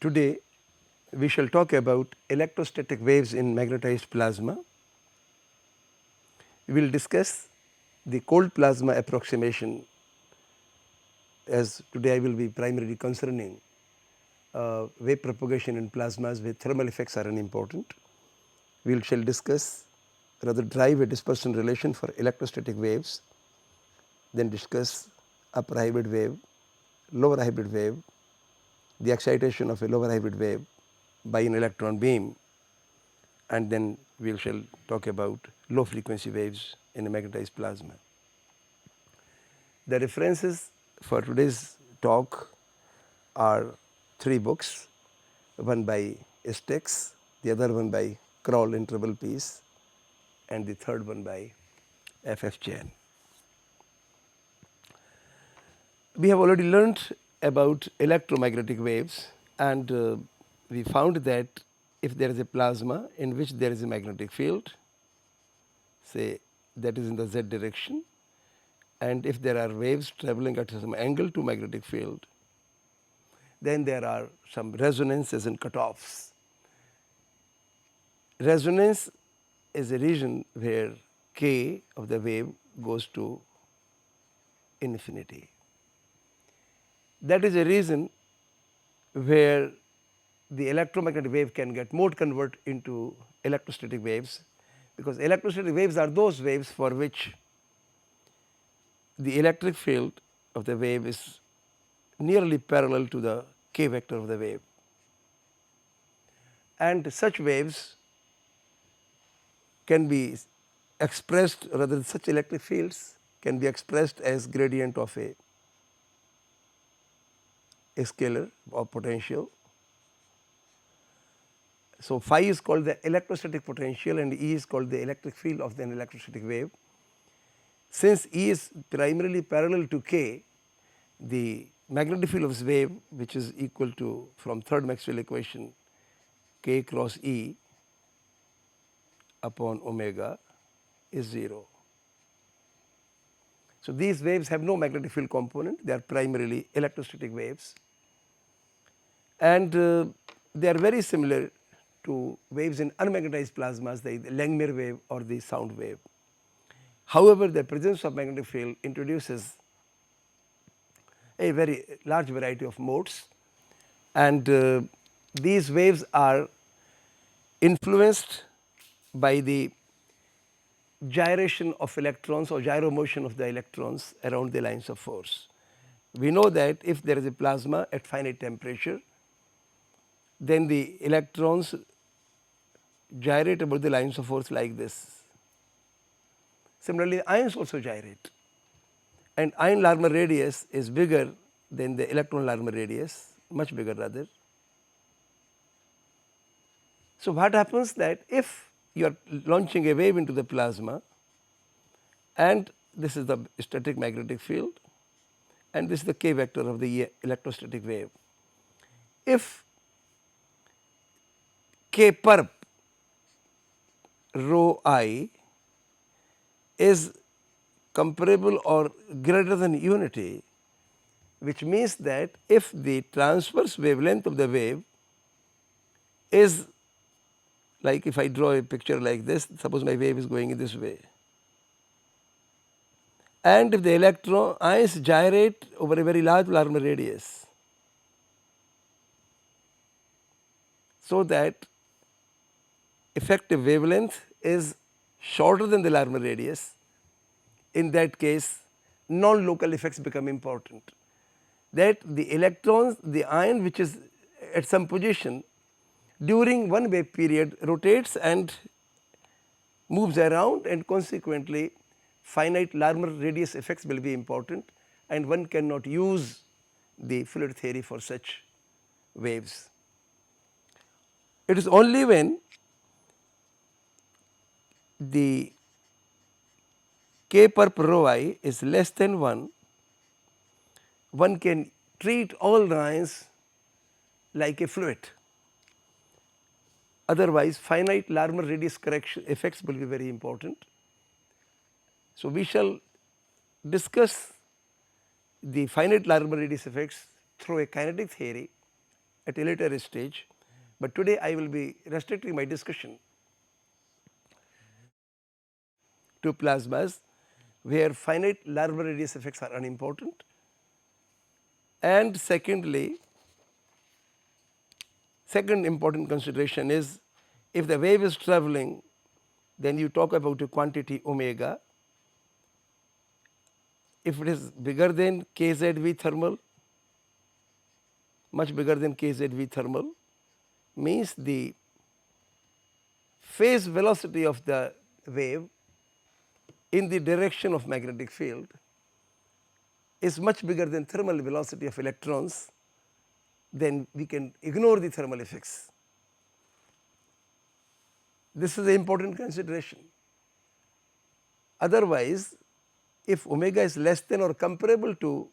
Today we shall talk about electrostatic waves in magnetized plasma. We will discuss the cold plasma approximation, as today I will be primarily concerning wave propagation in plasmas where thermal effects are unimportant. We shall discuss, rather drive a dispersion relation for electrostatic waves, then discuss upper hybrid wave, lower hybrid wave, the excitation of a lower hybrid wave by an electron beam, and then we shall talk about low frequency waves in a magnetized plasma. The references for today's talk are three books, one by Stex, the other one by Kroll in Triple Peace, and the third one by F.F. Chan. We have already learned about electromagnetic waves, and we found that if there is a plasma in which there is a magnetic field, say that is in the z direction, and if there are waves travelling at some angle to magnetic field, then there are some resonances and cutoffs. Resonance is a region where k of the wave goes to infinity. That is a reason where the electromagnetic wave can get mode convert into electrostatic waves, because electrostatic waves are those waves for which the electric field of the wave is nearly parallel to the k vector of the wave, and such waves can be expressed, rather such electric fields can be expressed as gradient of a scalar or potential. So, phi is called the electrostatic potential and E is called the electric field of an electrostatic wave. Since E is primarily parallel to k, the magnetic field of this wave, which is equal to, from third Maxwell equation, k cross E upon omega, is 0. So, these waves have no magnetic field component, they are primarily electrostatic waves, and they are very similar to waves in unmagnetized plasmas, the Langmuir wave or the sound wave. However, the presence of magnetic field introduces a very large variety of modes, and these waves are influenced by the gyration of electrons or gyro motion of the electrons around the lines of force. We know that if there is a plasma at finite temperature, then the electrons gyrate about the lines of force like this. Similarly, ions also gyrate, and ion Larmor radius is bigger than the electron Larmor radius, much bigger rather. So, what happens that if you are launching a wave into the plasma, and this is the static magnetic field and this is the k vector of the electrostatic wave. If k perp rho I is comparable or greater than unity, which means that if the transverse wavelength of the wave is, like if I draw a picture like this, suppose my wave is going in this way, and if the electron ions gyrate over a very large Larmor radius, so that effective wavelength is shorter than the Larmor radius, in that case non-local effects become important, that the electrons, the ion which is at some position during one wave period rotates and moves around, and consequently finite Larmor radius effects will be important, and one cannot use the fluid theory for such waves. It is only when the k perp rho I is less than 1, one can treat all ions like a fluid. Otherwise, finite Larmor radius correction effects will be very important. So, we shall discuss the finite Larmor radius effects through a kinetic theory, at a later stage, but today I will be restricting my discussion to plasmas where finite Larmor radius effects are unimportant. And secondly, second important consideration is if the wave is travelling, then you talk about a quantity omega. If it is bigger than kzv thermal, much bigger than kzv thermal, means the phase velocity of the wave in the direction of magnetic field is much bigger than thermal velocity of electrons, then we can ignore the thermal effects. This is an important consideration. Otherwise, if omega is less than or comparable to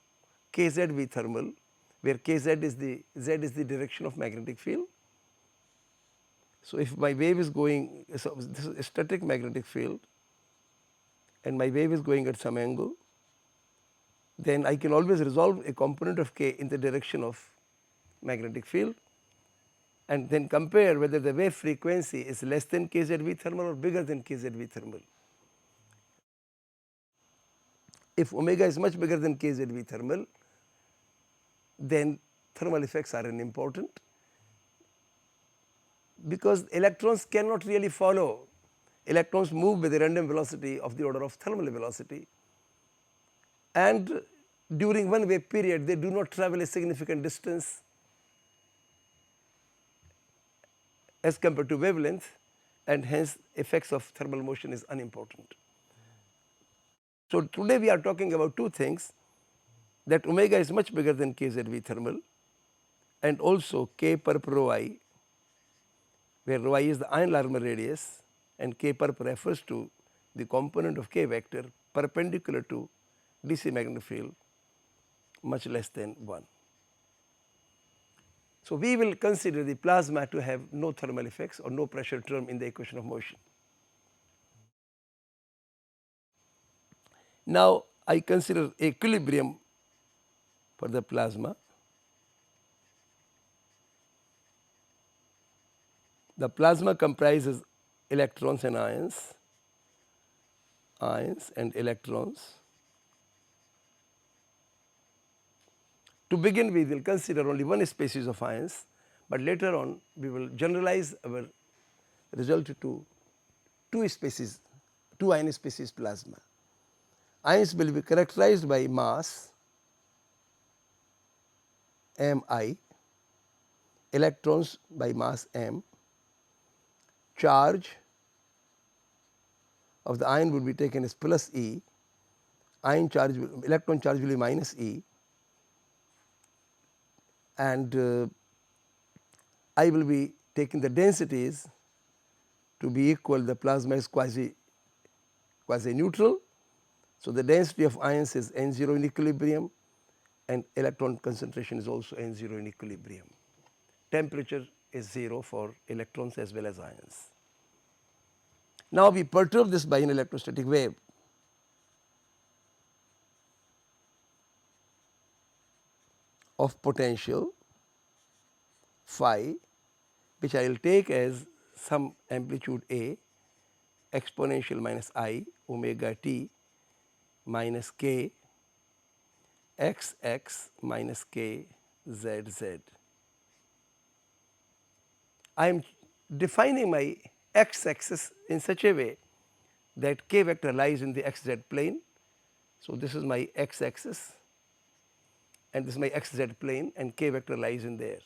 kzv thermal, where kz is the z is the direction of magnetic field. So, if my wave is going, so this is a static magnetic field and my wave is going at some angle, then I can always resolve a component of k in the direction of magnetic field and then compare whether the wave frequency is less than kzv thermal or bigger than kzv thermal. If omega is much bigger than kzv thermal, then thermal effects are unimportant, because electrons cannot really follow. Electrons move with a random velocity of the order of thermal velocity, and during one wave period they do not travel a significant distance as compared to wavelength, and hence effects of thermal motion is unimportant. So, today we are talking about two things, that omega is much bigger than kzv thermal and also k perp rho I, where rho I is the ion Larmor radius and k perp refers to the component of k vector perpendicular to DC magnetic field much less than 1. So, we will consider the plasma to have no thermal effects or no pressure term in the equation of motion. Now, I consider equilibrium for the plasma. The plasma comprises electrons and ions and electrons. To begin with, we will consider only one species of ions, but later on we will generalize our result to two ion species plasma. Ions will be characterized by mass Mi, electrons by mass m, charge of the ion would be taken as plus E, electron charge will be minus E, and I will be taking the densities to be equal. The plasma is quasi neutral. So, the density of ions is N0 in equilibrium and electron concentration is also N0 in equilibrium. Temperature is 0 for electrons as well as ions. Now, we perturb this by an electrostatic wave. Of potential phi, which I will take as some amplitude A exponential minus I omega t minus k xx minus k zz. I am defining my x axis in such a way that k vector lies in the xz plane. So, this is my x axis and this is my xz plane and k vector lies in there.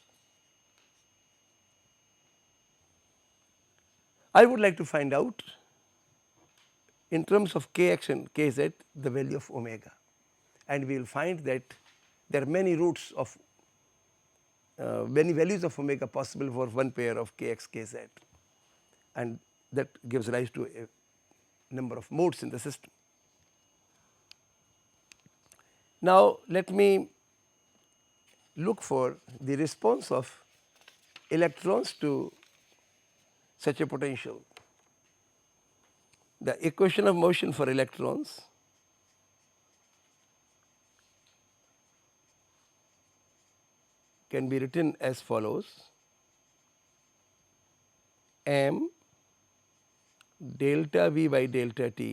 I would like to find out in terms of kx and kz the value of omega, and we will find that there are many roots of many values of omega possible for one pair of kx kz, and that gives rise to a number of modes in the system. Now, let me look for the response of electrons to such a potential. The equation of motion for electrons can be written as follows: m delta V by delta T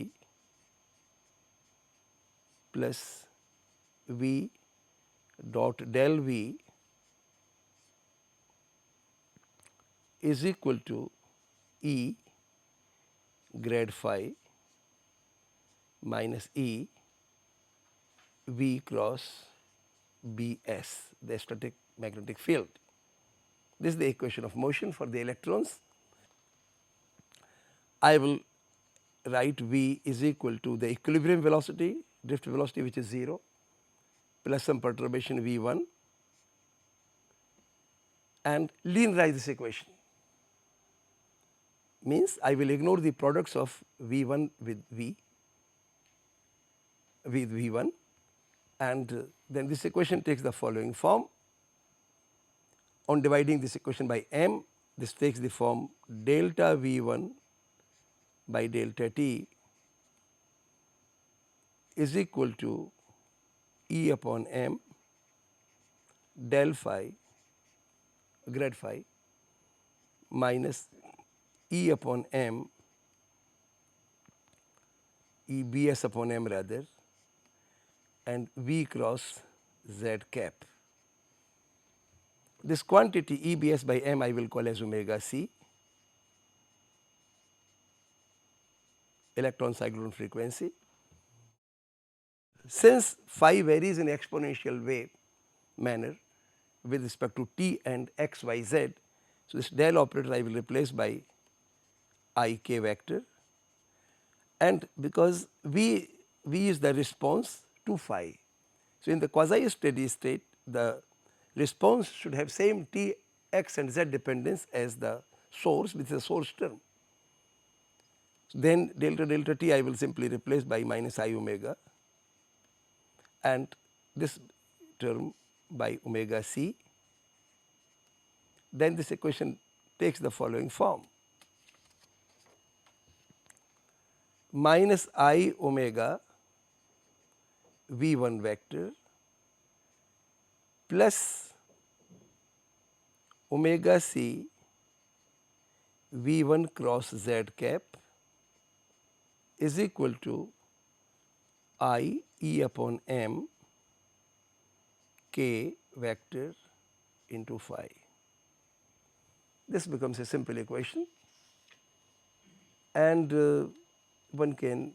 plus V dot del V is equal to E grad phi minus E V cross Bs, the static magnetic field. This is the equation of motion for the electrons. I will write V is equal to the equilibrium velocity, drift velocity, which is 0, plus some perturbation V1, and linearize this equation. Means I will ignore the products of V1 with V1, and then this equation takes the following form. On dividing this equation by m, this takes the form delta V1 by delta T is equal to E upon m del phi grad phi minus E upon m E Bs upon m rather, and V cross z cap. This quantity EBS by m I will call as omega c, electron cyclotron frequency. Since phi varies in exponential wave manner with respect to t and x, y, z, so this del operator I will replace by I k vector, and because V is the response to phi. So, in the quasi steady state, the response should have same t, x and z dependence as the source, which is a source term. Then delta delta t I will simply replace by minus I omega, and this term by omega c. Then this equation takes the following form: minus I omega V1 vector plus omega c V1 cross z cap is equal to I E upon m k vector into phi. This becomes a simple equation, and one can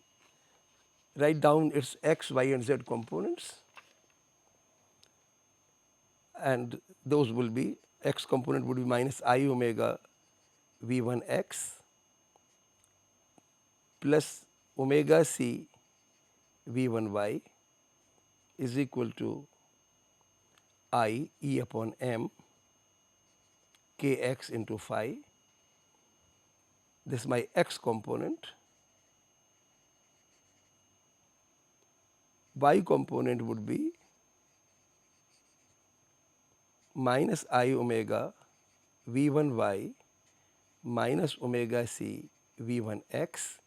write down its x, y and z components, and those will be: x component would be minus I omega V1 x plus omega c V1 y is equal to I E upon m kx into phi. This is my x component. Y component would be minus I omega V1 y minus omega c V1 x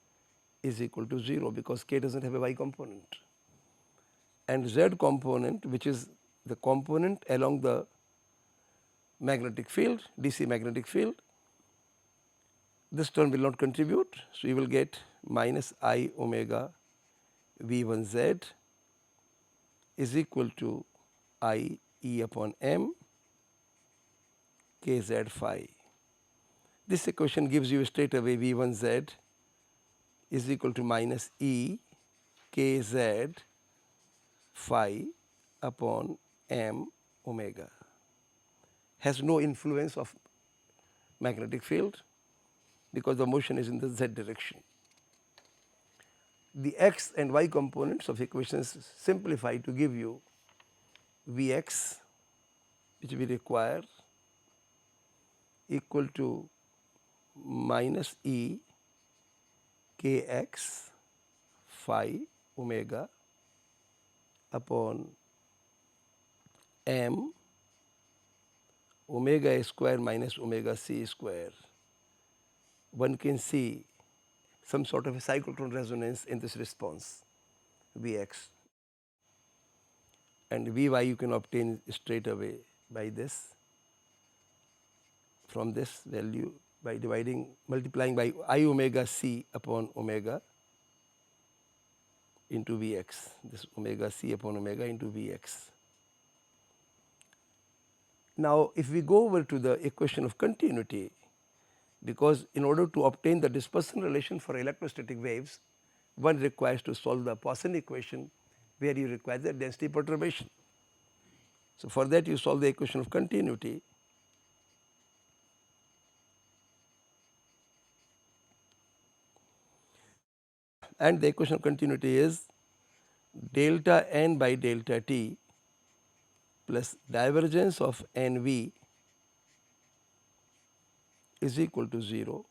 is equal to 0, because k does not have a y component. And z component, which is the component along the magnetic field, DC magnetic field, this term will not contribute. So, you will get minus I omega V1 z is equal to I E upon m k z phi. This equation gives you straight away V1 z is equal to minus E k z phi upon m omega. Has no influence of magnetic field because the motion is in the z direction. The x and y components of equations simplify to give you Vx, which we require, equal to minus E kx phi omega upon m omega square minus omega c square. One can see some sort of a cyclotron resonance in this response, Vx, and Vy you can obtain straight away by this, from this value by multiplying by I omega c upon omega into Vx, this omega c upon omega into Vx. Now, if we go over to the equation of continuity, because in order to obtain the dispersion relation for electrostatic waves, one requires to solve the Poisson equation where you require the density perturbation. So, for that you solve the equation of continuity, and the equation of continuity is delta n by delta t plus divergence of nV is equal to 0.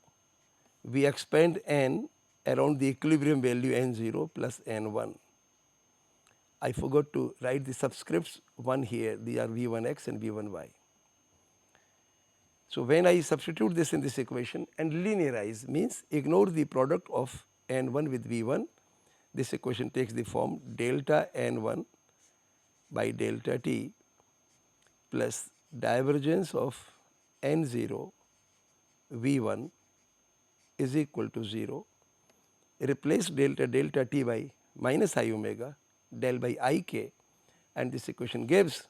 We expand n around the equilibrium value n0 plus n1. I forgot to write the subscripts 1 here, these are V1x and V1y. So, when I substitute this in this equation and linearize, means ignore the product of n1 with V1, this equation takes the form delta n1 by delta t plus divergence of n0 V1 is equal to 0. Replace delta t by minus I omega del by I k, and this equation gives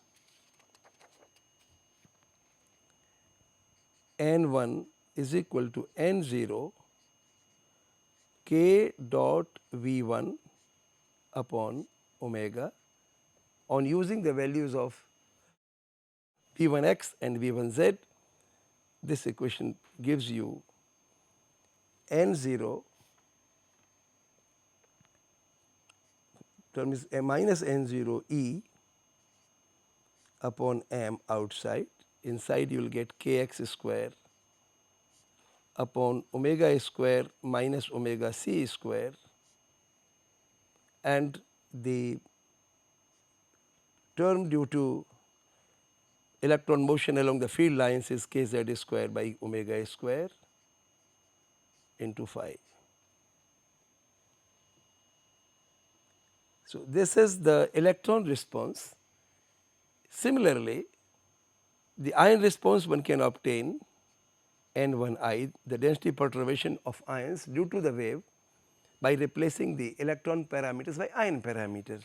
n1 is equal to n0 k dot V1 upon omega on using the values of V1x and V1z. This equation gives you n0 term is a minus n0 e upon m outside. Inside you will get kx square upon omega square minus omega c square, and the term due to electron motion along the field lines is kz square by omega square into phi. So, this is the electron response. Similarly, the ion response one can obtain N1I, the density perturbation of ions due to the wave, by replacing the electron parameters by ion parameters.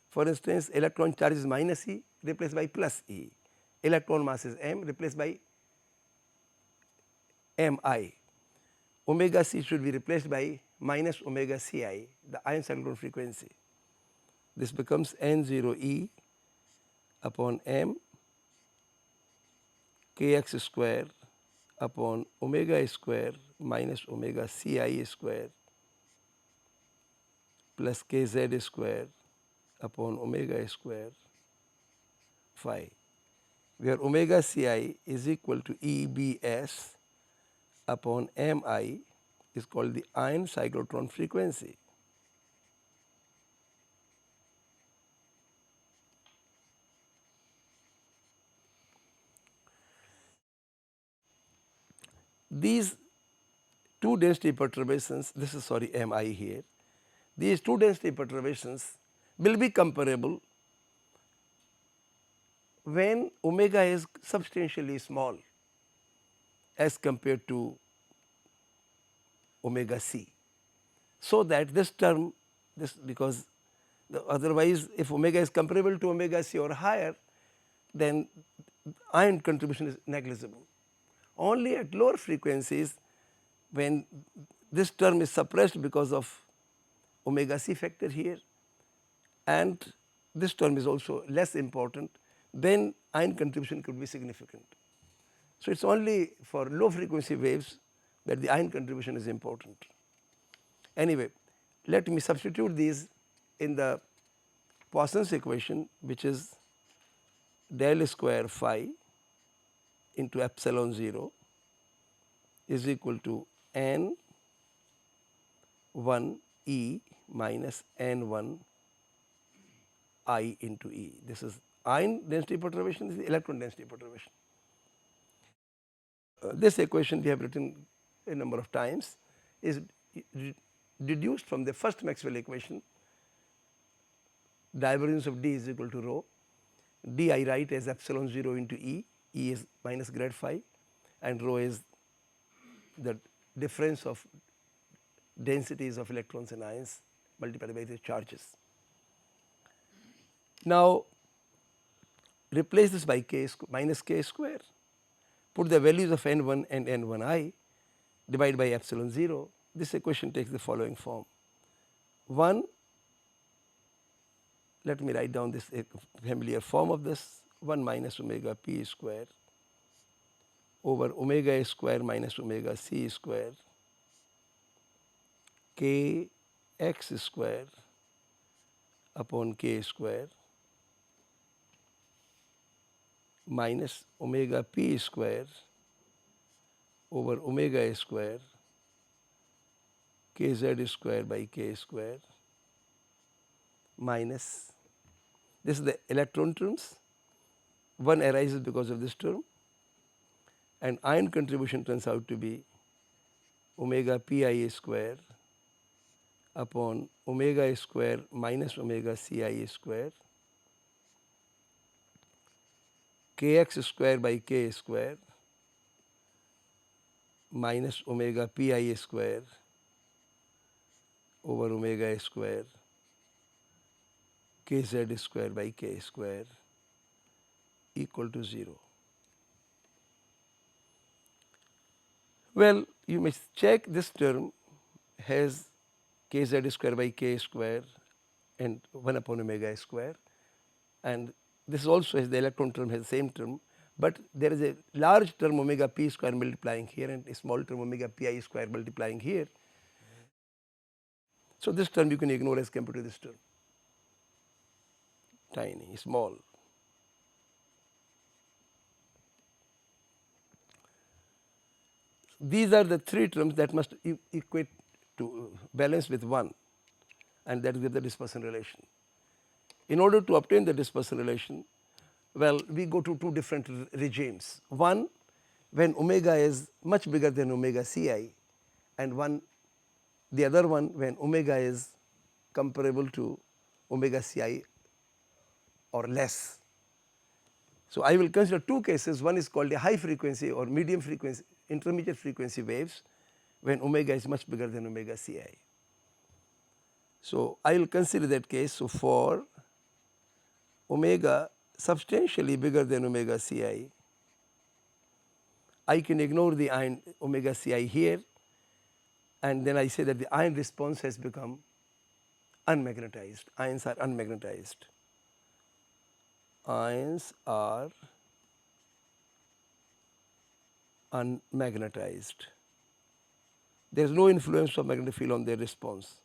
For instance, electron charge is minus E replaced by plus E, electron mass is m replaced by mi, omega c should be replaced by minus omega ci, the ion cyclotron frequency. This becomes n0e upon m kx square upon omega square minus omega ci square plus kz square upon omega square phi, where omega ci is equal to EBS upon mi is called the ion cyclotron frequency. These two density perturbations, this is sorry mi here, these two density perturbations will be comparable when omega is substantially small as compared to omega c. So that this term, this because otherwise if omega is comparable to omega c or higher, then ion contribution is negligible. Only at lower frequencies, when this term is suppressed because of omega c factor here, and this term is also less important, then ion contribution could be significant. So, it is only for low frequency waves that the ion contribution is important. Anyway, let me substitute these in the Poisson's equation, which is del square phi into epsilon 0 is equal to n 1 E minus n 1 I into E. This is ion density perturbation, this is electron density perturbation. This equation we have written a number of times is deduced from the first Maxwell equation, divergence of D is equal to rho, d I write as epsilon 0 into E, E is minus grad phi, and rho is the difference of densities of electrons and ions multiplied by the charges. Now, replace this by k minus k square, put the values of n1 and n1I, divide by epsilon 0. This equation takes the following form. 1, let me write down this familiar form of this, 1 minus omega p square over omega a square minus omega c square k x square upon k square minus omega p square over omega a square kz square by k square minus, this is the electron terms, 1 arises because of this term, and ion contribution turns out to be omega pi square upon omega square minus omega ci square kx square by k square minus omega pi square over omega square kz square by k square equal to 0. Well, you may check this term has kz square by k square and 1 upon omega square, and this also has the electron term has the same term, but there is a large term omega p square multiplying here and a small term omega pi square multiplying here. So, this term you can ignore as compared to this term, tiny, small. These are the three terms that must equate to balance with 1, and that gives the dispersion relation. In order to obtain the dispersion relation, well, we go to two different regimes. One, when omega is much bigger than omega ci, and the other one when omega is comparable to omega ci or less. So, I will consider two cases. One is called a high frequency or medium frequency, intermediate frequency waves when omega is much bigger than omega ci. So, I will consider that case. So, for omega substantially bigger than omega ci, I can ignore the ion omega ci here, and then I say that the ion response has become unmagnetized. Ions are unmagnetized. Ions are unmagnetized. There is no influence of magnetic field on their response.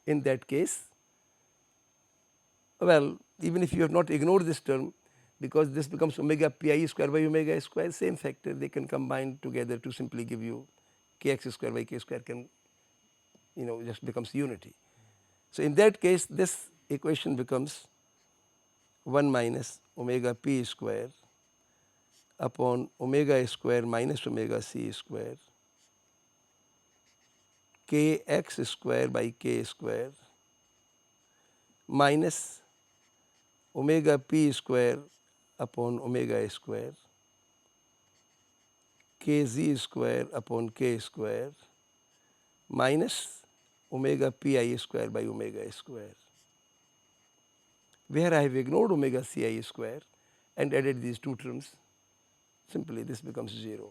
In that case, well, even if you have not ignored this term, because this becomes omega pi square by omega square, same factor, they can combine together to simply give you kx square by k square can, just becomes unity. So, in that case, this equation becomes 1 minus omega p square upon omega square minus omega c square kx square by k square minus omega p square upon omega square kz square upon k square minus omega pi square by omega square, where I have ignored omega ci square and added these two terms, simply this becomes 0.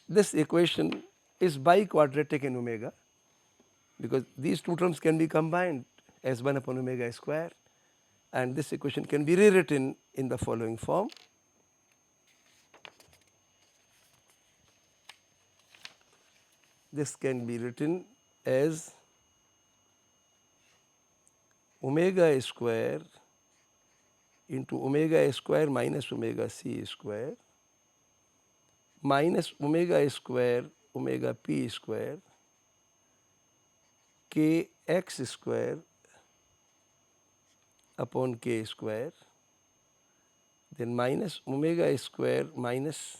This equation is biquadratic in omega, because these two terms can be combined as 1 upon omega square, and this equation can be rewritten in the following form. This can be written as omega square into omega square minus omega c square minus omega square omega p square kx square upon k square, then minus omega square minus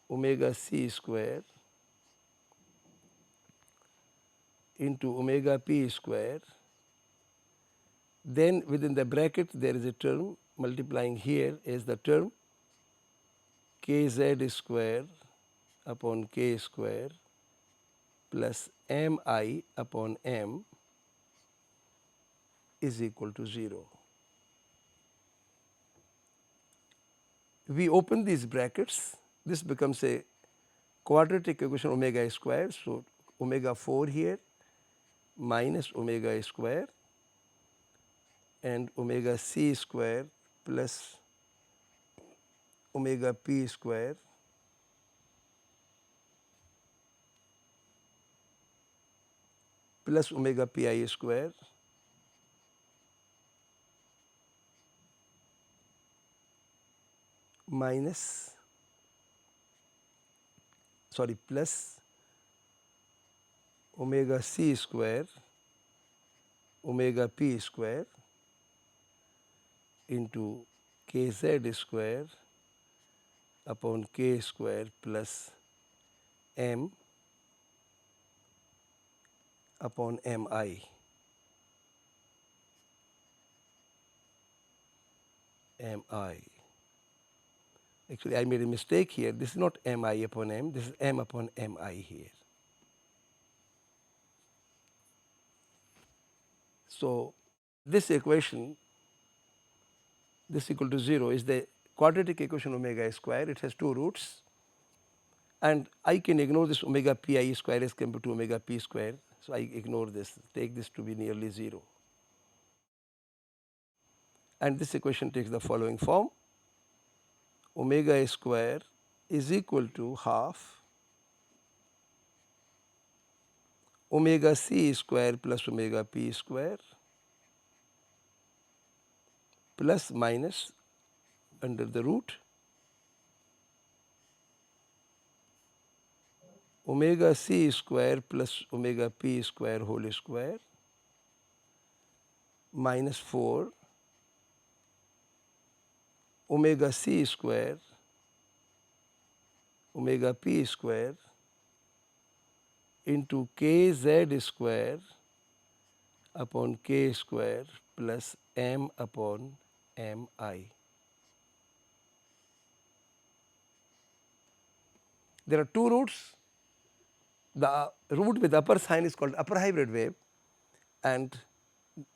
omega c square into omega p square, then within the bracket there is a term multiplying here is the term kz square upon k square plus mi upon m is equal to 0. We open these brackets, this becomes a quadratic equation omega square. So, omega 4 here minus omega square and omega c square plus omega p square plus omega pi square minus plus omega c square omega p square into kz square upon k square plus m upon mi. Actually, I made a mistake here. This is not mi upon m, this is m upon mi here. So, this equation, this equal to 0 is the quadratic equation omega square. It has two roots and I can ignore this omega pi square as compared to omega p square. So, I ignore this, take this to be nearly 0. And this equation takes the following form: omega square is equal to half omega c square plus omega p square plus minus under the root omega c square plus omega p square whole square minus 4 omega c square omega p square into kz square upon k square plus m upon mi. There are two roots. The root with upper sign is called upper hybrid wave and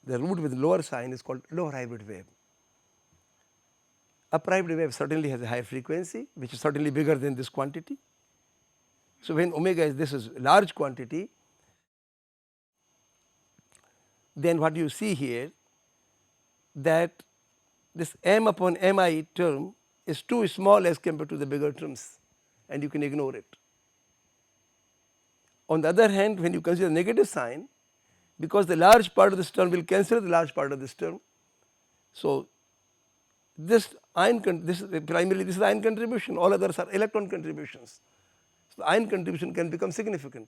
the root with lower sign is called lower hybrid wave. Upper hybrid wave certainly has a higher frequency, which is certainly bigger than this quantity. So, when omega is this is large quantity, then what you see here that this m upon mi term is too small as compared to the bigger terms and you can ignore it. On the other hand, when you consider negative sign, because the large part of this term will cancel the large part of this term. So, this this is primarily this is ion contribution, all others are electron contributions. So, the ion contribution can become significant.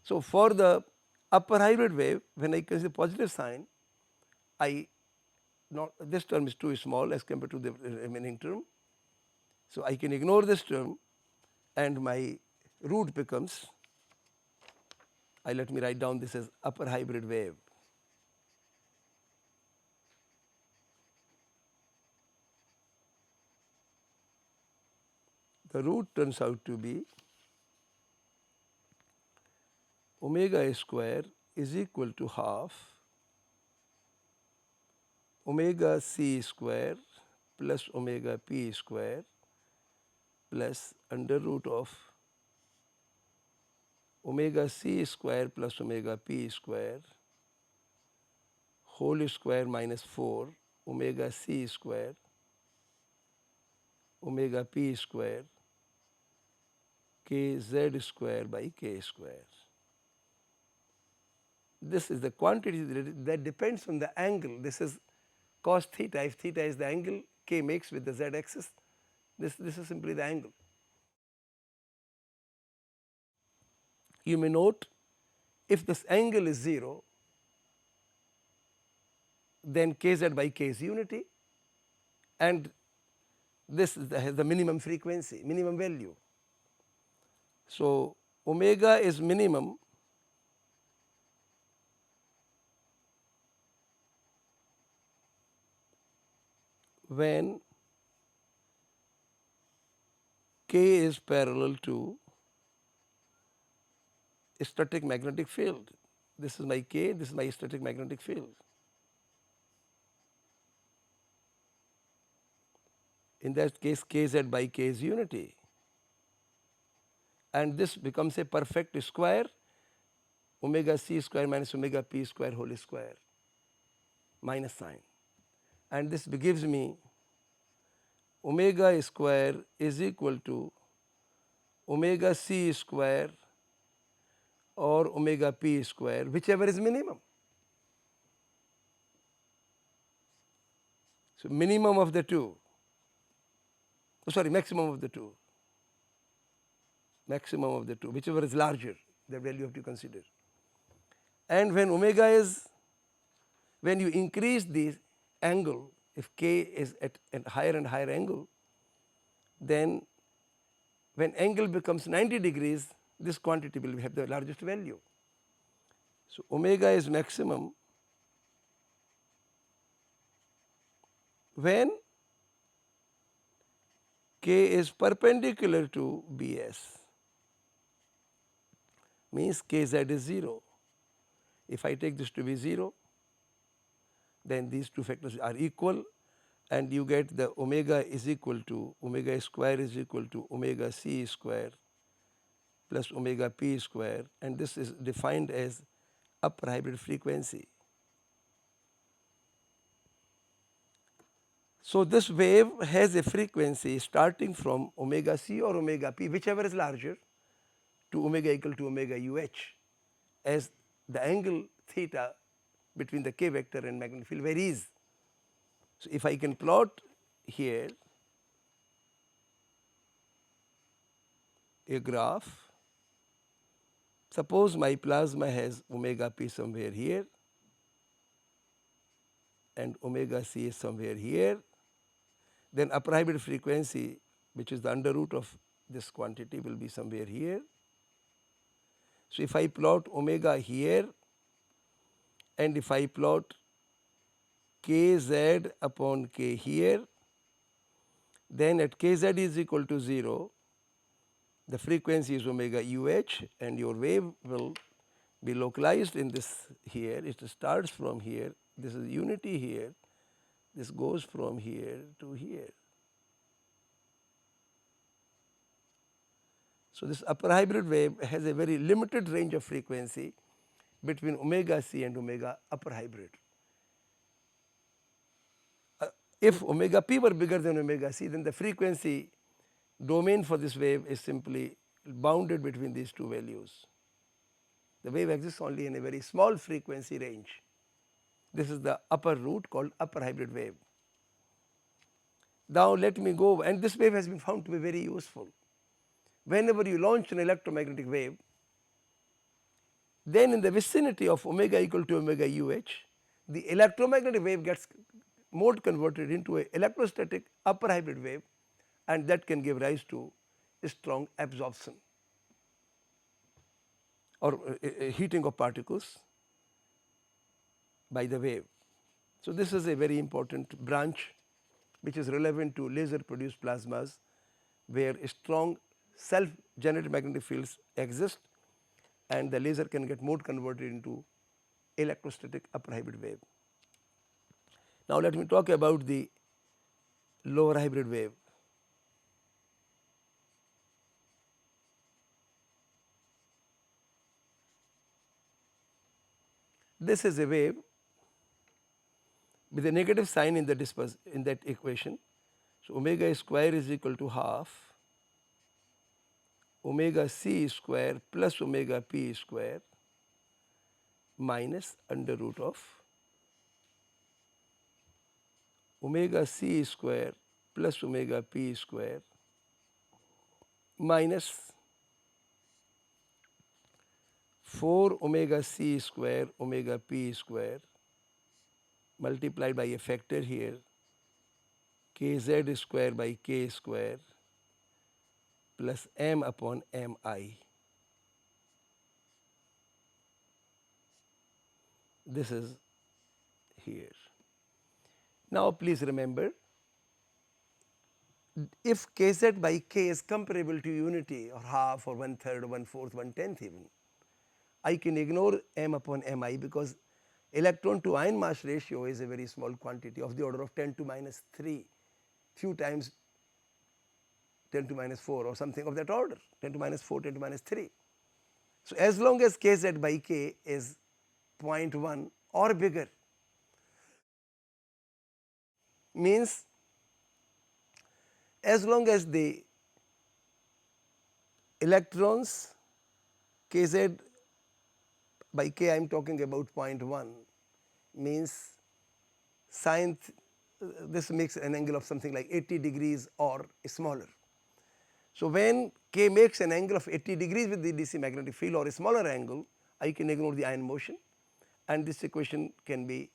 So, for the upper hybrid wave, when I consider positive sign, I not this term is too small as compared to the remaining term. So, I can ignore this term and my root becomes, let me write down this as upper hybrid wave. The root turns out to be omega square is equal to half omega c square plus omega p square plus under root of omega c square plus omega p square whole square minus 4 omega c square omega p square k z square by k square. This is the quantity that depends on the angle. This is cos theta. If theta is the angle k makes with the z axis, this is simply the angle. You may note if this angle is 0, then kz by k is unity and this is has the minimum frequency, minimum value. So, omega is minimum when K is parallel to static magnetic field. This is my K, this is my static magnetic field. In that case, Kz by K is unity, and this becomes a perfect square, omega c square minus omega p square whole square, minus sign, and this gives me omega square is equal to omega c square or omega p square, whichever is minimum. So, minimum of the two, maximum of the two, whichever is larger, that value you have to consider. And when omega is, when you increase the angle, if K is at a higher and higher angle, then when angle becomes 90 degrees, this quantity will have the largest value. So, omega is maximum when K is perpendicular to Bs, means Kz is 0. If I take this to be 0, then these two factors are equal, and you get the omega is equal to, omega square is equal to omega c square plus omega p square, and this is defined as upper hybrid frequency. So, this wave has a frequency starting from omega c or omega p, whichever is larger, to omega equal to omega uh, as the angle theta between the k vector and magnetic field varies. So, if I can plot here a graph, suppose my plasma has omega p somewhere here and omega c is somewhere here, then upper hybrid frequency, which is the under root of this quantity, will be somewhere here. So, if I plot omega here and if I plot kz upon k here, then at kz is equal to 0, the frequency is omega uh, and your wave will be localized in this here. It starts from here, this is unity here, this goes from here to here. So, this upper hybrid wave has a very limited range of frequency between omega c and omega upper hybrid. If omega p were bigger than omega c, then the frequency domain for this wave is simply bounded between these two values. The wave exists only in a very small frequency range. This is the upper root called upper hybrid wave. Now, let me go, and this wave has been found to be very useful. Whenever you launch an electromagnetic wave, then in the vicinity of omega equal to omega uh, the electromagnetic wave gets mode converted into an electrostatic upper hybrid wave, and that can give rise to a strong absorption or a heating of particles by the wave. So, this is a very important branch which is relevant to laser produced plasmas, where strong self generated magnetic fields exist and the laser can get mode converted into electrostatic upper hybrid wave. Now, let me talk about the lower hybrid wave. This is a wave with a negative sign in the in that equation. So, omega square is equal to half omega c square plus omega p square minus under root of omega c square plus omega p square minus 4 omega c square omega p square multiplied by a factor here kz square by k square plus m upon mi. This is here. Now, please remember if kz by k is comparable to unity or half or 1/3, 1/4, 1/10 even, I can ignore m upon mi because electron to ion mass ratio is a very small quantity of the order of 10 to minus 3, few times 10 to minus 4 or something of that order, 10 to minus 4, 10 to minus 3. So, as long as kz by k is 0.1 or bigger, means as long as the electrons kz by k I am talking about 0.1 means sin this makes an angle of something like 80 degrees or smaller. So, when k makes an angle of 80 degrees with the DC magnetic field or a smaller angle, I can ignore the ion motion, and this equation can be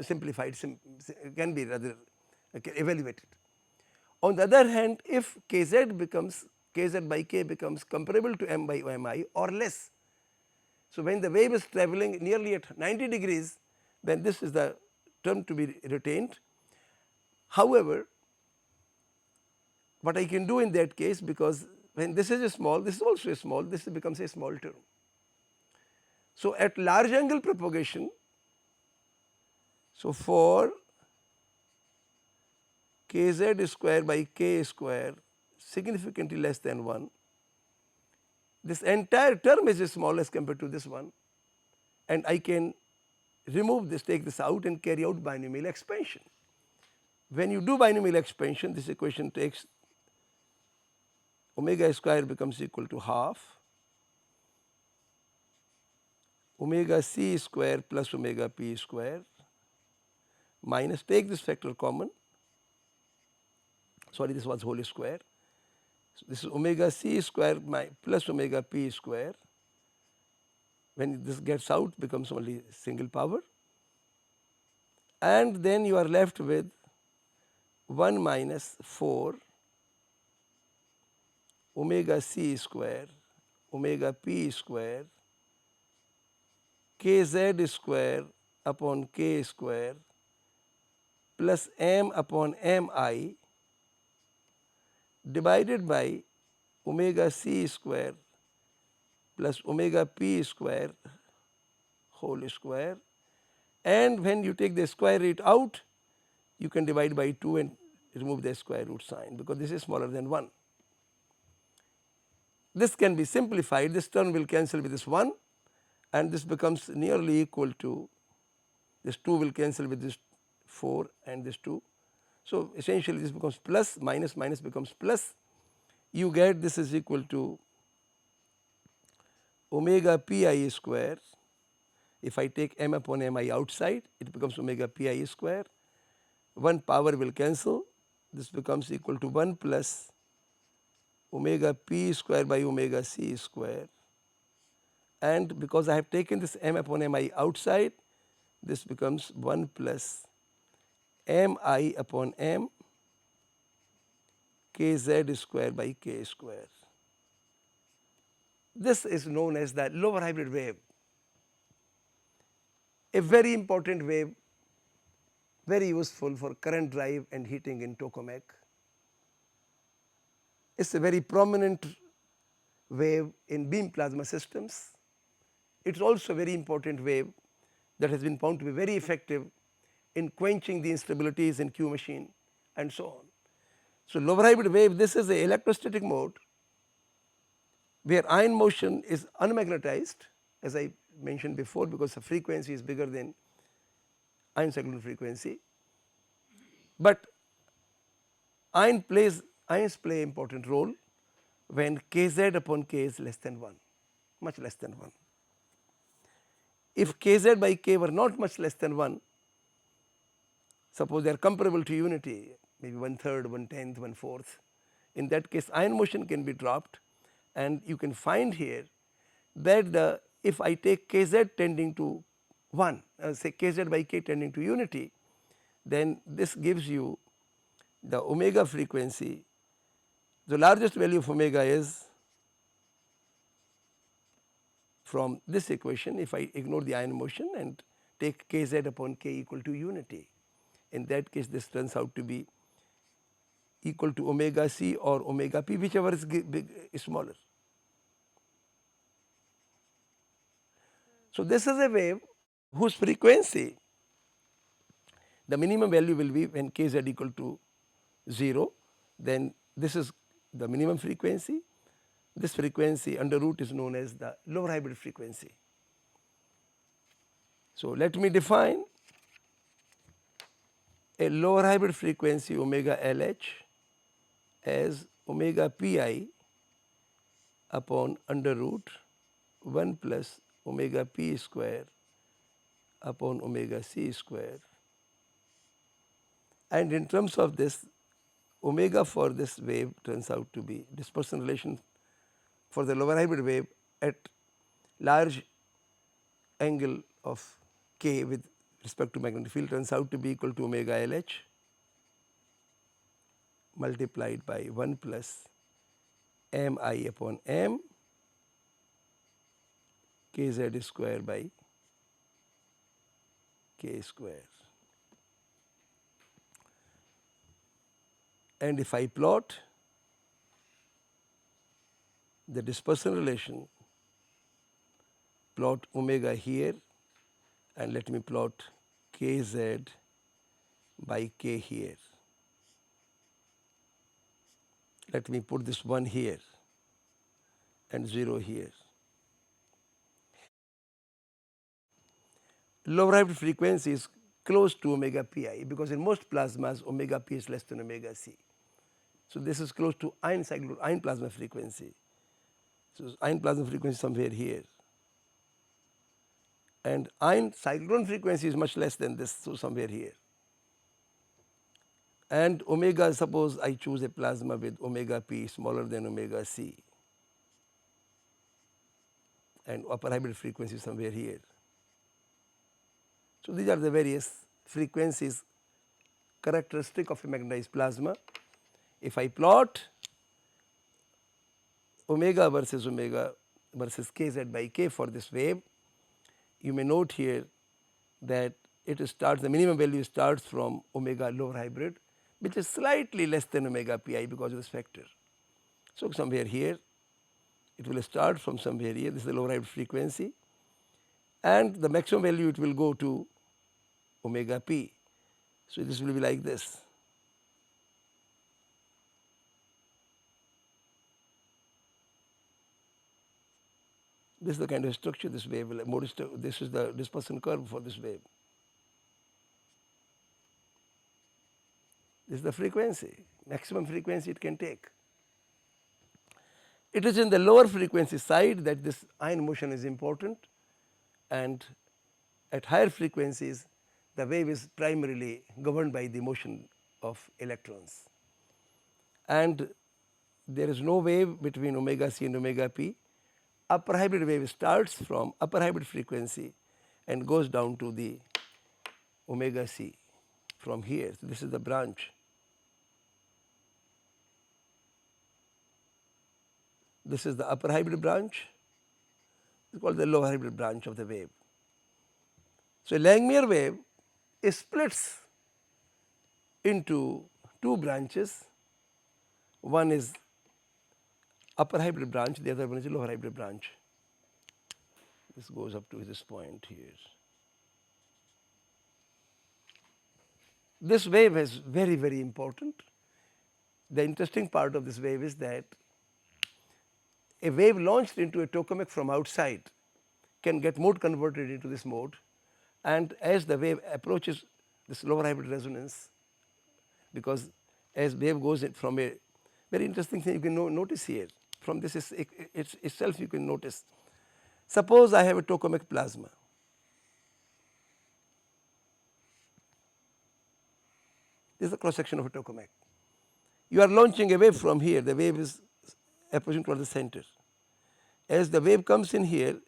simplified, can be rather evaluated. On the other hand, if kz by k becomes comparable to m by mi or less, so when the wave is travelling nearly at 90 degrees, then this is the term to be retained. However, what I can do in that case, because when this is a small, this is also a small, this becomes a small term. So, at large angle propagation, so for kz square by k square significantly less than 1, this entire term is small as compared to this one, and I can remove this, take this out and carry out binomial expansion. When you do binomial expansion, this equation takes omega square becomes equal to half omega c square plus omega p square minus, take this factor common, sorry, this was whole square. So, this is omega c square plus omega p square. When this gets out, becomes only single power, and then you are left with 1 minus 4 omega c square omega p square kz square upon k square plus m upon mi divided by omega c square plus omega p square whole square, and when you take the square root out, you can divide by 2 and remove the square root sign, because this is smaller than 1. This can be simplified, this term will cancel with this 1 and this becomes nearly equal to, this 2 will cancel with this 4 and this 2. So, essentially this becomes plus, minus minus becomes plus, you get this is equal to omega pi square. If I take m upon mi outside, it becomes omega pi square, 1 power will cancel, this becomes equal to 1 plus omega p square by omega c square, and because I have taken this m upon mi outside, this becomes 1 plus mi upon m kz square by k square. This is known as the lower hybrid wave, a very important wave, very useful for current drive and heating in tokamak. It is a very prominent wave in beam plasma systems. It is also a very important wave that has been found to be very effective in quenching the instabilities in Q machine and so on. So, lower hybrid wave, this is a electrostatic mode where ion motion is unmagnetized, as I mentioned before, because the frequency is bigger than ion cyclone frequency, but ions play important role when kz upon k is less than 1, much less than 1. If kz by k were not much less than 1, suppose they are comparable to unity, maybe 1/3, 1/10, 1/4, in that case ion motion can be dropped, and you can find here that if I take kz tending to 1, say kz by k tending to unity, then this gives you the omega frequency. The largest value of omega is from this equation, if I ignore the ion motion and take kz upon k equal to unity. In that case, this turns out to be equal to omega c or omega p, whichever is smaller. So, this is a wave whose frequency, the minimum value will be when k z equal to 0, then this is the minimum frequency. This frequency under root is known as the lower hybrid frequency. So, let me define a lower hybrid frequency omega LH as omega pi upon under root 1 plus omega p square upon omega c square, and in terms of this, omega for this wave turns out to be dispersion relation for the lower hybrid wave at large angle of k with respect to magnetic field turns out to be equal to omega LH multiplied by 1 plus mi upon m kz square by k square. And if I plot the dispersion relation, plot omega here and let me plot kz by k here. Let me put this 1 here and 0 here. Lower hybrid frequency is close to omega pi because in most plasmas omega p is less than omega c. So, this is close to ion plasma frequency. So, ion plasma frequency somewhere here, and ion cyclotron frequency is much less than this, so somewhere here. And omega, suppose I choose a plasma with omega p smaller than omega c, and upper hybrid frequency somewhere here. So, these are the various frequencies characteristic of a magnetized plasma. If I plot omega versus kz by k for this wave, you may note here that it starts, the minimum value starts from omega lower hybrid, which is slightly less than omega pi because of this factor. So, somewhere here it will start from somewhere here, this is the lower hybrid frequency, and the maximum value it will go to omega p. So, this will be like this. This is the kind of structure this wave will, this is the dispersion curve for this wave. This is the frequency, maximum frequency it can take. It is in the lower frequency side that this ion motion is important, and at higher frequencies the wave is primarily governed by the motion of electrons. And there is no wave between omega c and omega p. Upper hybrid wave starts from upper hybrid frequency and goes down to the omega c from here. So, this is the branch. This is the upper hybrid branch, it is called the lower hybrid branch of the wave. So, a Langmuir wave splits into two branches, one is upper hybrid branch, the other one is lower hybrid branch. This goes up to this point here. This wave is very, very important. The interesting part of this wave is that a wave launched into a tokamak from outside can get mode converted into this mode, and as the wave approaches this lower hybrid resonance, because as wave goes in from a very interesting thing you can notice here, from this itself you can notice. Suppose I have a tokamak plasma. This is the cross section of a tokamak. You are launching a wave from here, the wave is approaching toward the center. As the wave comes in here,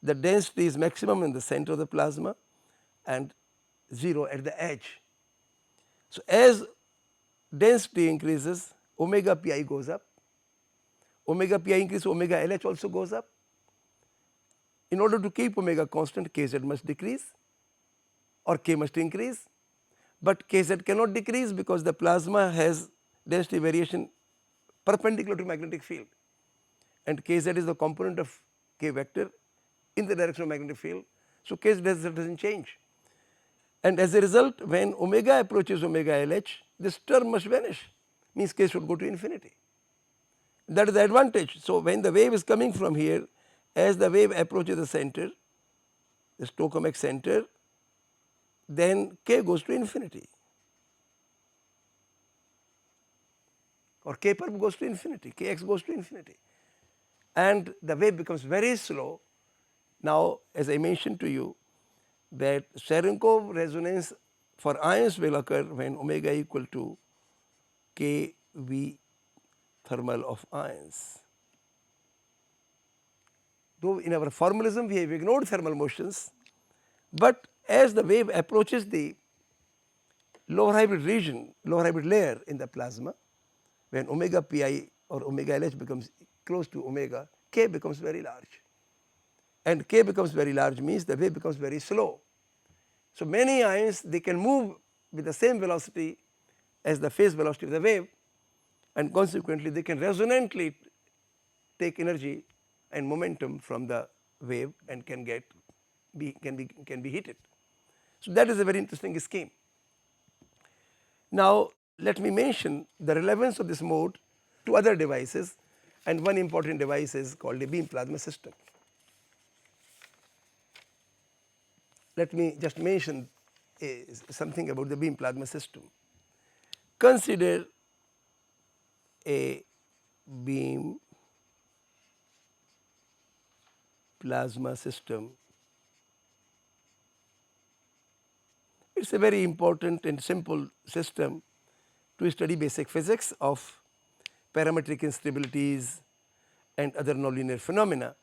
the density is maximum in the center of the plasma and 0 at the edge. So, as density increases, omega pi goes up, omega pi increases, omega LH also goes up. In order to keep omega constant, kz must decrease or k must increase, but Kz cannot decrease because the plasma has density variation perpendicular to magnetic field, and Kz is the component of K vector in the direction of magnetic field. So, Kz doesn't change, and as a result when omega approaches omega LH, this term must vanish, means K should go to infinity. That is the advantage. So, when the wave is coming from here, as the wave approaches the center, the Stochastic center, then K goes to infinity, or K perp goes to infinity, Kx goes to infinity, and the wave becomes very slow. Now, as I mentioned to you that Cherenkov resonance for ions will occur when omega equal to Kv thermal of ions. Though in our formalism we have ignored thermal motions, but as the wave approaches the lower hybrid region, lower hybrid layer in the plasma, when omega pi or omega LH becomes close to omega, K becomes very large, and K becomes very large means the wave becomes very slow. So, many ions they can move with the same velocity as the phase velocity of the wave, and consequently they can resonantly take energy and momentum from the wave and can be heated. So, that is a very interesting scheme. Now, let me mention the relevance of this mode to other devices, and one important device is called a beam plasma system. Let me just mention something about the beam plasma system. Consider a beam plasma system. It is a very important and simple system to study basic physics of parametric instabilities and other nonlinear phenomena.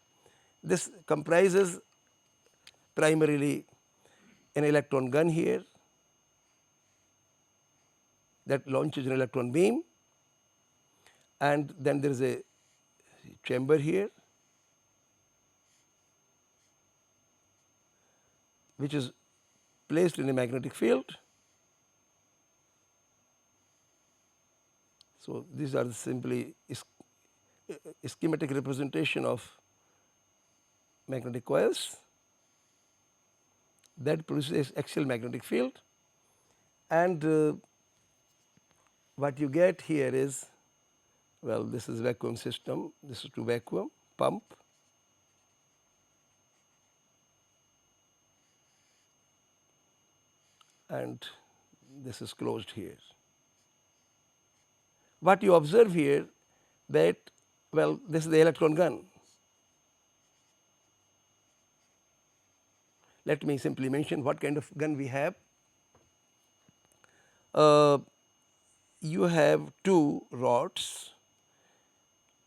This comprises primarily an electron gun here that launches an electron beam, and then there is a chamber here which is placed in a magnetic field. So, these are simply schematic representation of magnetic coils that produces axial magnetic field, and what you get here is, well, this is vacuum system, this is to vacuum pump, and this is closed here. What you observe here that, well, this is the electron gun. Let me simply mention what kind of gun we have. You have two rods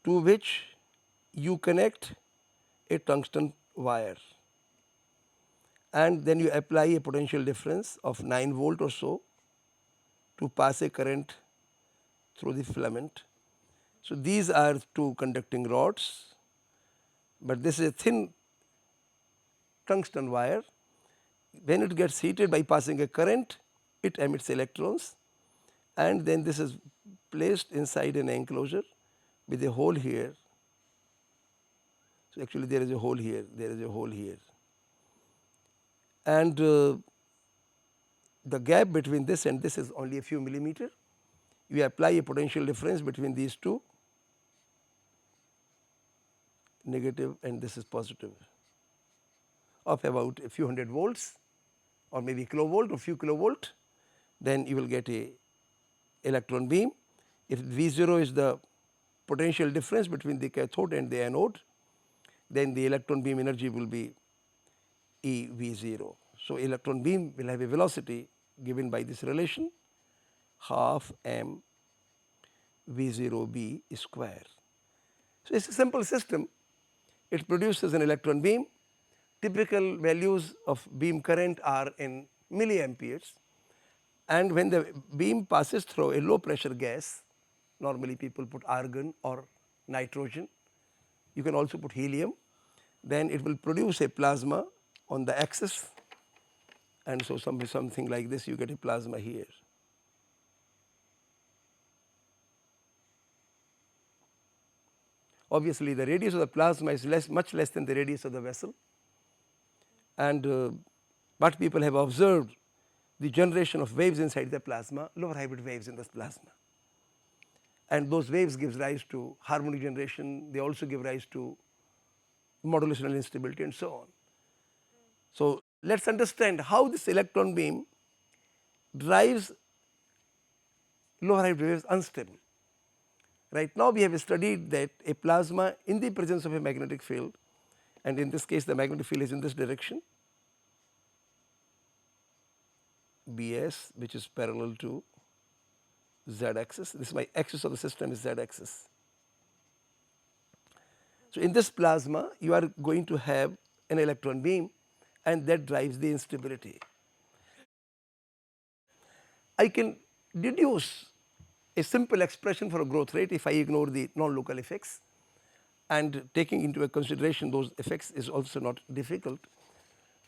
to which you connect a tungsten wire, and then you apply a potential difference of 9 volt or so to pass a current through the filament. So, these are two conducting rods, but this is a thin tungsten wire. When it gets heated by passing a current, it emits electrons, and then this is placed inside an enclosure with a hole here. So, actually there is a hole here, there is a hole here, and the gap between this and this is only a few millimeter. You apply a potential difference between these two, negative and this is positive, of about a few hundred volts or maybe kilovolt or few kilovolt, then you will get a electron beam. If V0 is the potential difference between the cathode and the anode, then the electron beam energy will be eV0. So, electron beam will have a velocity given by this relation half m V0b square. So, it is a simple system. It produces an electron beam. Typical values of beam current are in milliamperes, and when the beam passes through a low pressure gas, normally people put argon or nitrogen, you can also put helium, then it will produce a plasma on the axis, and so something like this, you get a plasma here. Obviously, the radius of the plasma is much less than the radius of the vessel, and what people have observed, the generation of waves inside the plasma, lower hybrid waves in the plasma, and those waves gives rise to harmonic generation. They also give rise to modulational instability and so on. So let us understand how this electron beam drives lower hybrid waves unstable. Right now we have studied that a plasma in the presence of a magnetic field, and in this case the magnetic field is in this direction, Bs, which is parallel to z axis. This is my axis of the system is z axis. So in this plasma you are going to have an electron beam, and that drives the instability. I can deduce a simple expression for a growth rate if I ignore the non-local effects, and taking into consideration those effects is also not difficult.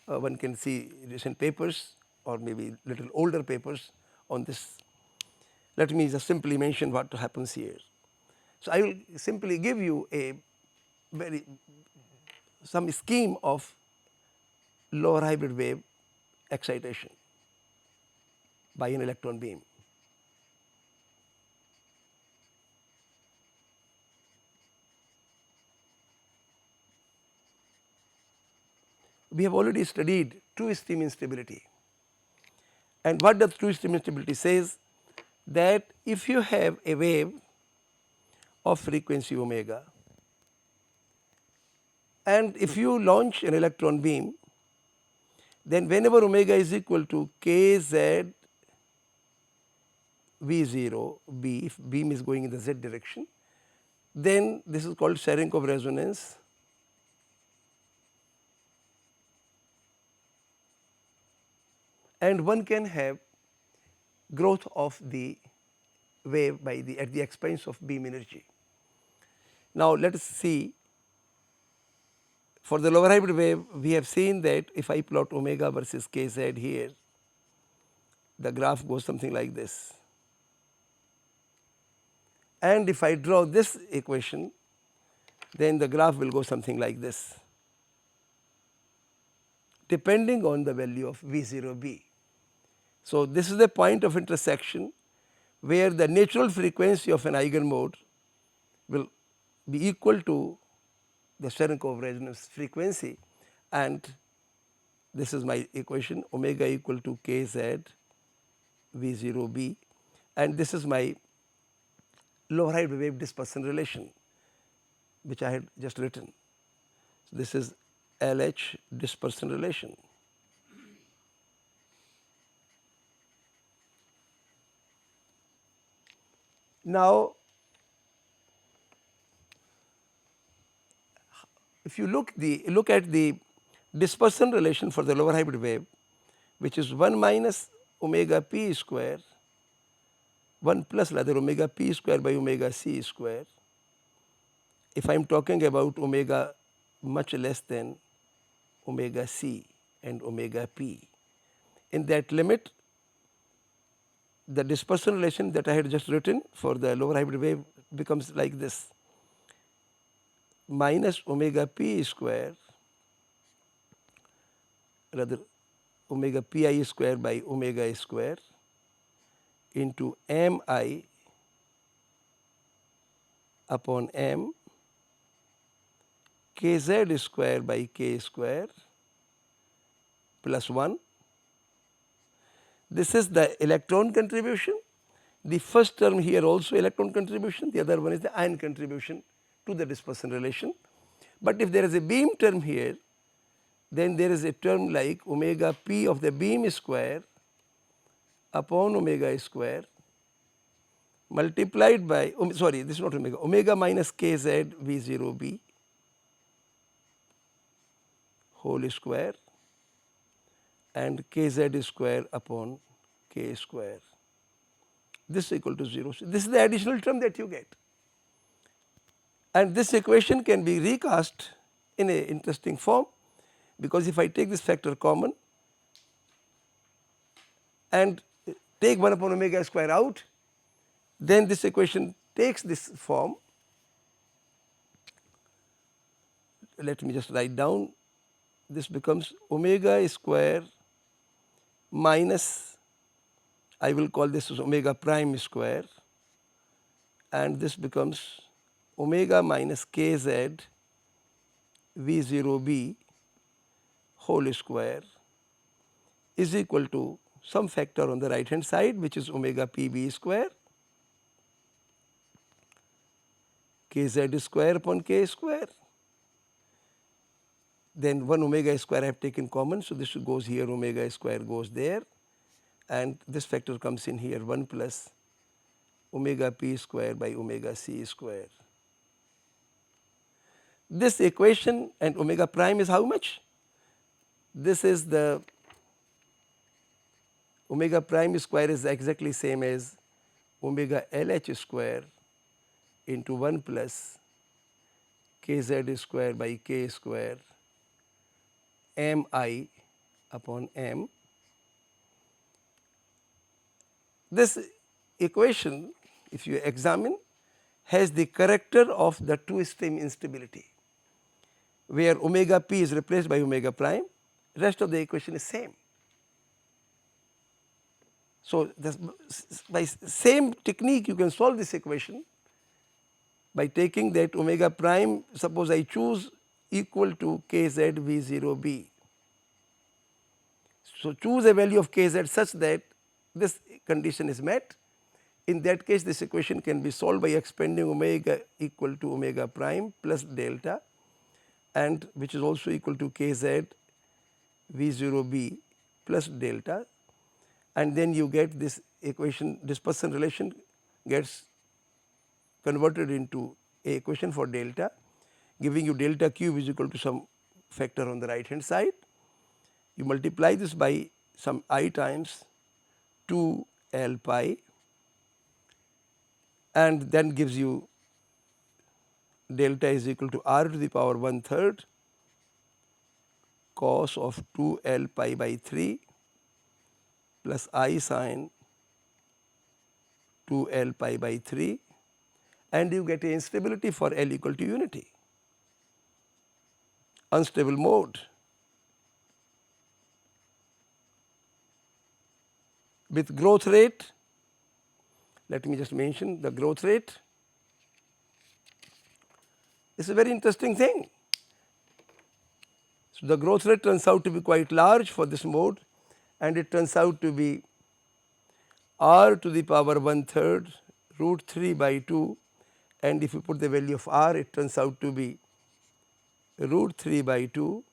One can see recent papers or maybe little older papers on this. Let me just simply mention what happens here. So I will simply give you a some scheme of lower hybrid wave excitation by an electron beam. We have already studied true stream instability, and what does true stream instability says, that if you have a wave of frequency omega, and if you launch an electron beam, then whenever omega is equal to kz V0 B, if beam is going in the z direction, then this is called Cherenkov resonance, and one can have growth of the wave by the at the expense of beam energy. Now let us see, for the lower hybrid wave we have seen that if I plot omega versus kz here, the graph goes something like this, and if I draw this equation, then the graph will go something like this, depending on the value of V0b. So this is the point of intersection where the natural frequency of an eigenmode will be equal to the Cherenkov resonance frequency, and this is my equation, omega equal to kz V0b, and this is my lower hybrid wave dispersion relation which I had just written. So this is LH dispersion relation. Now if you look at the dispersion relation for the lower hybrid wave, which is 1 minus omega p square, 1 plus rather omega p square by omega c square, if I am talking about omega much less than omega c and omega p. In that limit, the dispersion relation that I had just written for the lower hybrid wave becomes like this, minus omega p square, rather omega pi square by omega square into mi upon m kz square by k square plus 1. This is the electron contribution. The first term here also electron contribution, the other one is the ion contribution to the dispersion relation. But if there is a beam term here, then there is a term like omega p of the beam square upon omega square multiplied by, sorry, this is not omega, omega minus kz V0b whole square and kz square upon k square. This is equal to 0. So this is the additional term that you get. And this equation can be recast in an interesting form, because if I take this factor common, and take 1 upon omega square out, then this equation takes this form. Let me just write down, this becomes omega square minus, I will call this as omega prime square, and this becomes omega minus kz V0b whole square is equal to some factor on the right hand side, which is omega pb square, kz square upon k square, then 1 omega square I have taken common, so this goes here, omega square goes there, and this factor comes in here, 1 plus omega p square by omega c square. This equation and omega prime is how much? This is the omega prime square is exactly same as omega LH square into 1 plus kz square by k square mi upon m. This equation, if you examine, has the character of the two stream instability, where omega p is replaced by omega prime, rest of the equation is same. So, this, by same technique you can solve this equation by taking that omega prime, suppose I choose equal to kz v0b. So, choose a value of kz such that this condition is met. In that case, this equation can be solved by expanding omega equal to omega prime plus delta, and which is also equal to kz v0b plus delta, and then you get this equation, dispersion relation gets converted into a equation for delta, giving you delta cube is equal to some factor on the right hand side. You multiply this by some I times 2 L pi, and then gives you delta is equal to r to the power 1/3 cos of 2 L pi by 3 plus I sin 2 L pi by 3, and you get a instability for L equal to unity, unstable mode. With growth rate, let me just mention the growth rate. It's a very interesting thing. So, the growth rate turns out to be quite large for this mode, and it turns out to be r to the power 1/3 root 3 by 2, and if you put the value of r, it turns out to be root 3 by 2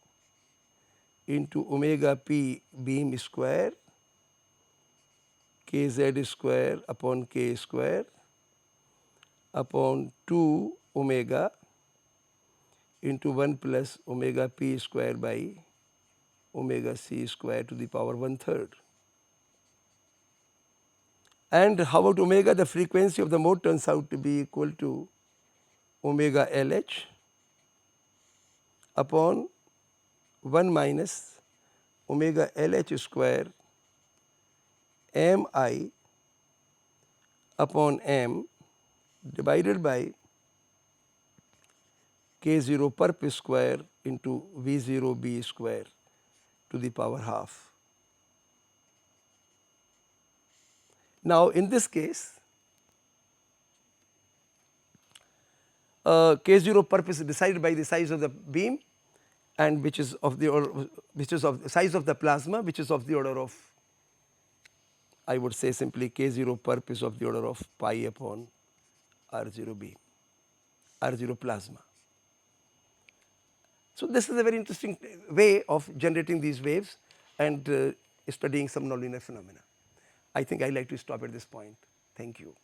into omega p beam square kz square upon k square upon 2 omega into 1 plus omega p square by omega c square to the power 1/3. And how about omega? The frequency of the mode turns out to be equal to omega LH upon 1 minus omega LH square mi upon m divided by k0 perp square into v0b square to the power half. Now, in this case, k0 perp is decided by the size of the beam, and which is of the order, which is of the size of the plasma, which is of the order of, I would say simply k0 perp is of the order of pi upon r0 beam, r0 plasma. So, this is a very interesting way of generating these waves and studying some nonlinear phenomena. I think I like to stop at this point. Thank you.